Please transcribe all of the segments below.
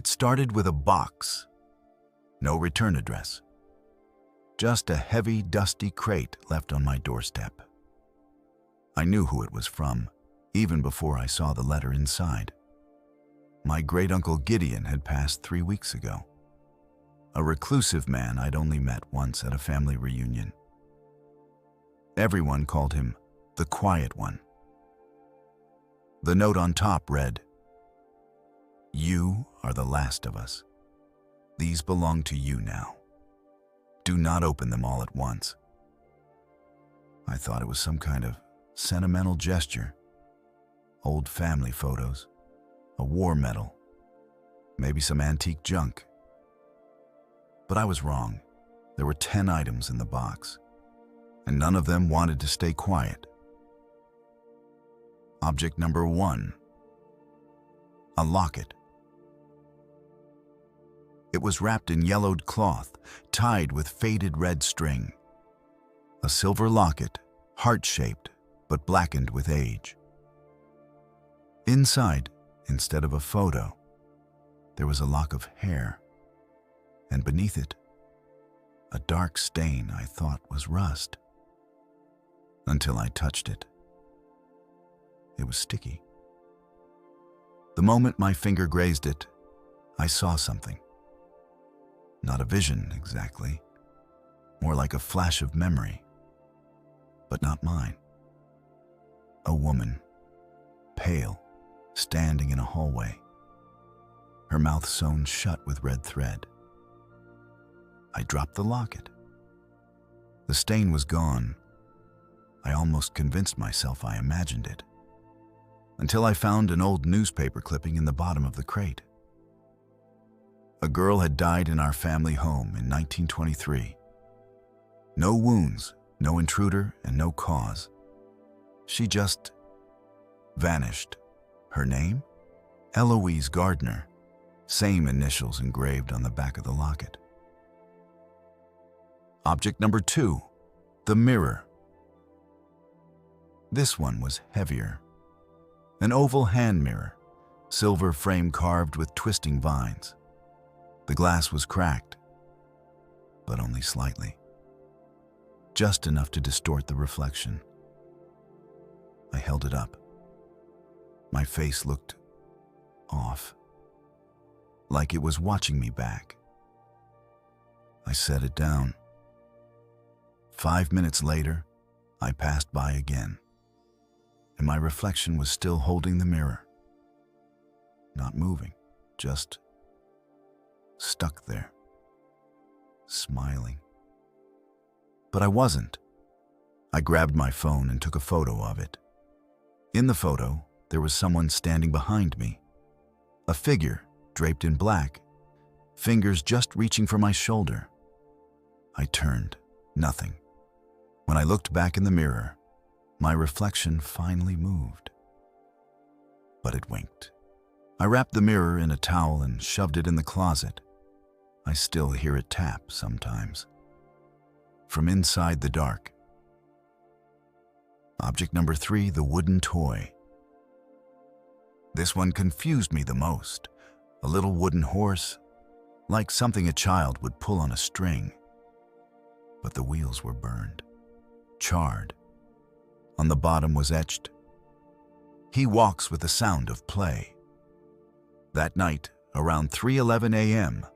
It started with a box. No return address. Just a heavy, dusty crate left on my doorstep. I knew who it was from, even before I saw the letter inside. My great-uncle Gideon had passed 3 weeks ago. A reclusive man I'd only met once at a family reunion. Everyone called him the Quiet One. The note on top read, "You are the last of us. These belong to you now. Do not open them all at once." I thought it was some kind of sentimental gesture. Old family photos, a war medal, maybe some antique junk. But I was wrong. There were 10 items in the box, and none of them wanted to stay quiet. Object number 1, a locket. It was wrapped in yellowed cloth, tied with faded red string. A silver locket, heart-shaped, but blackened with age. Inside, instead of a photo, there was a lock of hair, and beneath it, a dark stain I thought was rust. Until I touched it. It was sticky. The moment my finger grazed it, I saw something. Not a vision, exactly. More like a flash of memory. But not mine. A woman, pale, standing in a hallway. Her mouth sewn shut with red thread. I dropped the locket. The stain was gone. I almost convinced myself I imagined it. Until I found an old newspaper clipping in the bottom of the crate. A girl had died in our family home in 1923. No wounds, no intruder, and no cause. She just vanished. Her name? Eloise Gardner. Same initials engraved on the back of the locket. Object number 2, the mirror. This one was heavier. An oval hand mirror, silver frame carved with twisting vines. The glass was cracked, but only slightly. Just enough to distort the reflection. I held it up. My face looked off, like it was watching me back. I set it down. 5 minutes later, I passed by again, and my reflection was still holding the mirror. Not moving, just stuck there, smiling. But I wasn't. I grabbed my phone and took a photo of it. In the photo, there was someone standing behind me. A figure, draped in black, fingers just reaching for my shoulder. I turned, nothing. When I looked back in the mirror, my reflection finally moved. But it winked. I wrapped the mirror in a towel and shoved it in the closet. I still hear it tap sometimes. From inside the dark. Object number 3, the wooden toy. This one confused me the most. A little wooden horse, like something a child would pull on a string. But the wheels were burned, charred. On the bottom was etched, "He walks with the sound of play." That night, around 3:11 a.m.,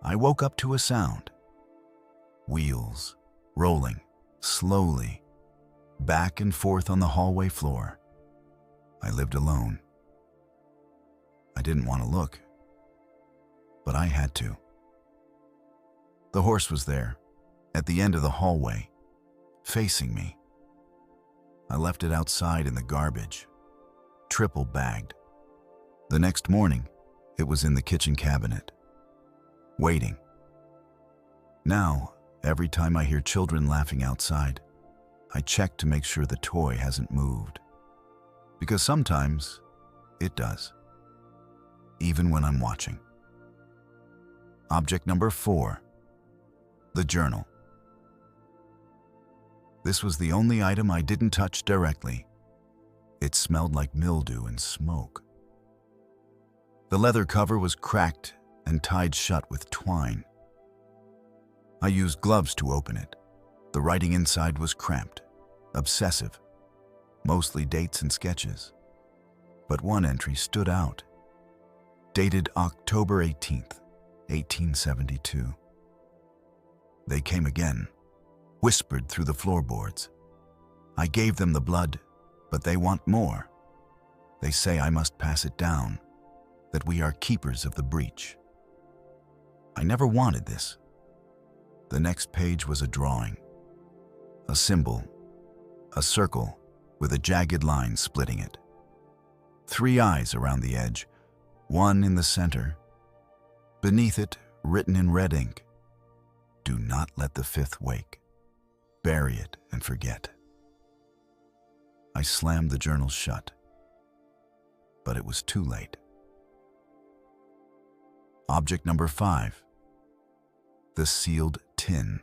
I woke up to a sound. Wheels, rolling, slowly, back and forth on the hallway floor. I lived alone. I didn't want to look, but I had to. The horse was there, at the end of the hallway, facing me. I left it outside in the garbage, triple bagged. The next morning, it was in the kitchen cabinet, waiting. Now, every time I hear children laughing outside, I check to make sure the toy hasn't moved. Because sometimes it does, even when I'm watching. Object number 4, the journal. This was the only item I didn't touch directly. It smelled like mildew and smoke. The leather cover was cracked and tied shut with twine. I used gloves to open it. The writing inside was cramped, obsessive, mostly dates and sketches. But one entry stood out, dated October 18th, 1872. They came again, whispered through the floorboards. I gave them the blood, but they want more. They say I must pass it down, that we are keepers of the breach. I never wanted this. The next page was a drawing, a symbol, a circle with a jagged line splitting it. 3 eyes around the edge, one in the center. Beneath it, written in red ink, "Do not let the 5th wake. Bury it and forget." I slammed the journal shut, but it was too late. Object number 5. The sealed tin.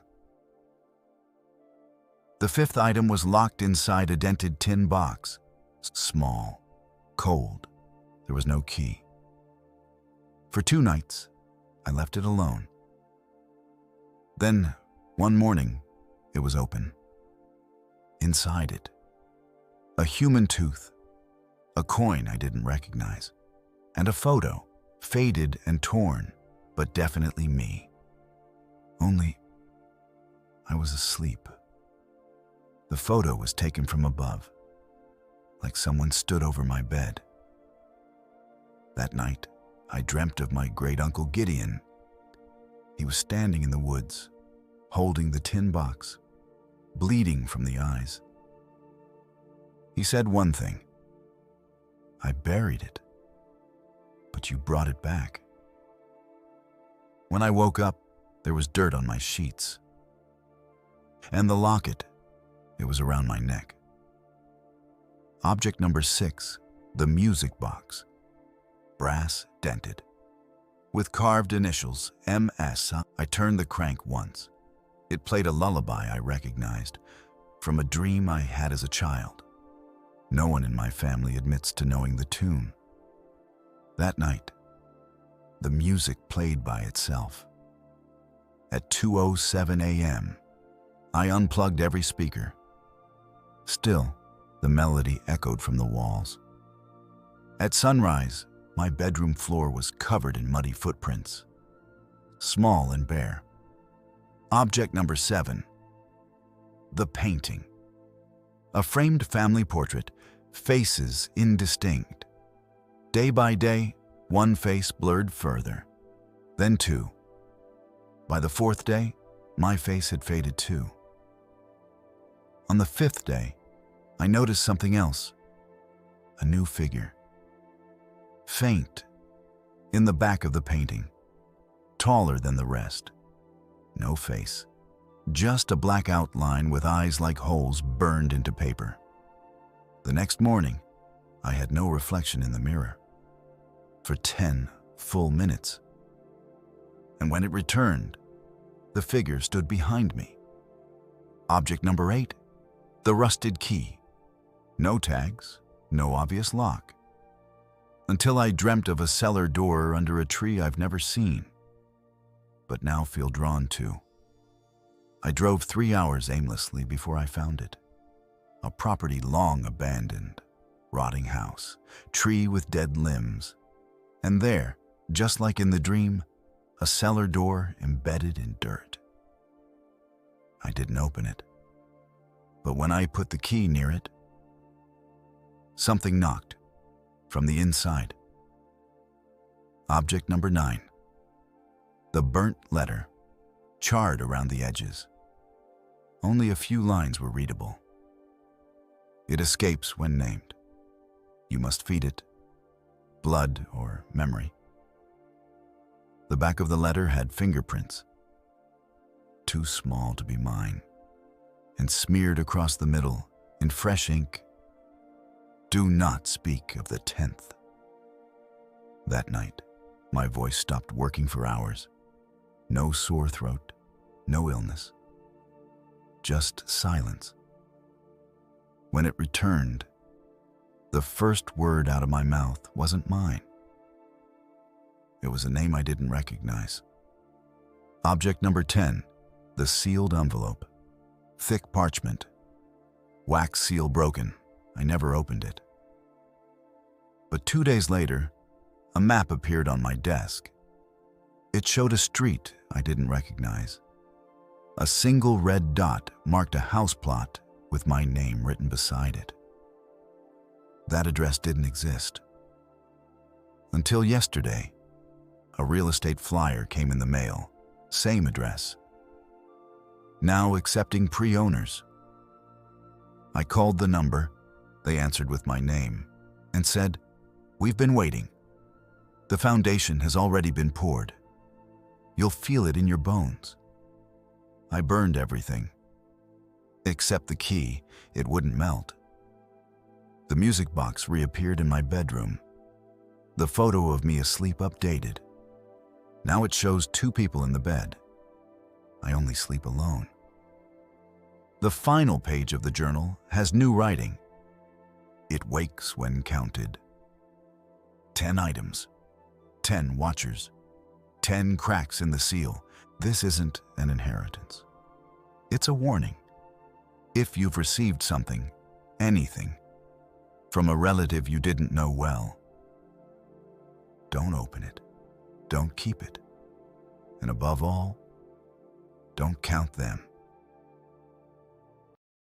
The 5th item was locked inside a dented tin box. Small, cold. There was no key. For 2 nights, I left it alone. Then, one morning, it was open. Inside it, a human tooth, a coin I didn't recognize, and a photo, faded and torn, but definitely me. Only, I was asleep. The photo was taken from above, like someone stood over my bed. That night, I dreamt of my great-uncle Gideon. He was standing in the woods, holding the tin box, bleeding from the eyes. He said one thing: "I buried it, but you brought it back." When I woke up, there was dirt on my sheets. And the locket, it was around my neck. Object number 6, the music box. Brass dented, with carved initials MS. I turned the crank once. It played a lullaby I recognized from a dream I had as a child. No one in my family admits to knowing the tune. That night, the music played by itself. At 2:07 a.m., I unplugged every speaker. Still, the melody echoed from the walls. At sunrise, my bedroom floor was covered in muddy footprints, small and bare. Object number 7, the painting. A framed family portrait, faces indistinct. Day by day, one face blurred further, then 2. By the 4th day, my face had faded too. On the 5th day, I noticed something else, a new figure. Faint, in the back of the painting, taller than the rest. No face, just a black outline with eyes like holes burned into paper. The next morning, I had no reflection in the mirror for 10 full minutes. And when it returned, the figure stood behind me. Object number 8, the rusted key. No tags, no obvious lock. Until I dreamt of a cellar door under a tree I've never seen, but now feel drawn to. I drove 3 hours aimlessly before I found it. A property long abandoned, rotting house, tree with dead limbs. And there, just like in the dream, a cellar door embedded in dirt. I didn't open it, but when I put the key near it, something knocked from the inside. Object number 9, the burnt letter, charred around the edges. Only a few lines were readable. It escapes when named. You must feed it blood or memory. The back of the letter had fingerprints, too small to be mine, and smeared across the middle in fresh ink, "Do not speak of the 10th." That night, my voice stopped working for hours. No sore throat, no illness, just silence. When it returned, the first word out of my mouth wasn't mine. It was a name I didn't recognize. Object number 10, the sealed envelope. Thick parchment. Wax seal broken. I never opened it. But 2 days later, a map appeared on my desk. It showed a street I didn't recognize. A single red dot marked a house plot with my name written beside it. That address didn't exist. Until yesterday, a real estate flyer came in the mail. Same address. Now accepting pre-owners. I called the number. They answered with my name and said, "We've been waiting. The foundation has already been poured. You'll feel it in your bones." I burned everything. Except the key, it wouldn't melt. The music box reappeared in my bedroom. The photo of me asleep updated. Now it shows 2 people in the bed. I only sleep alone. The final page of the journal has new writing. It wakes when counted. 10 items, 10 watchers, 10 cracks in the seal. This isn't an inheritance. It's a warning. If you've received something, anything, from a relative you didn't know well, don't open it. Don't keep it. And above all, don't count them.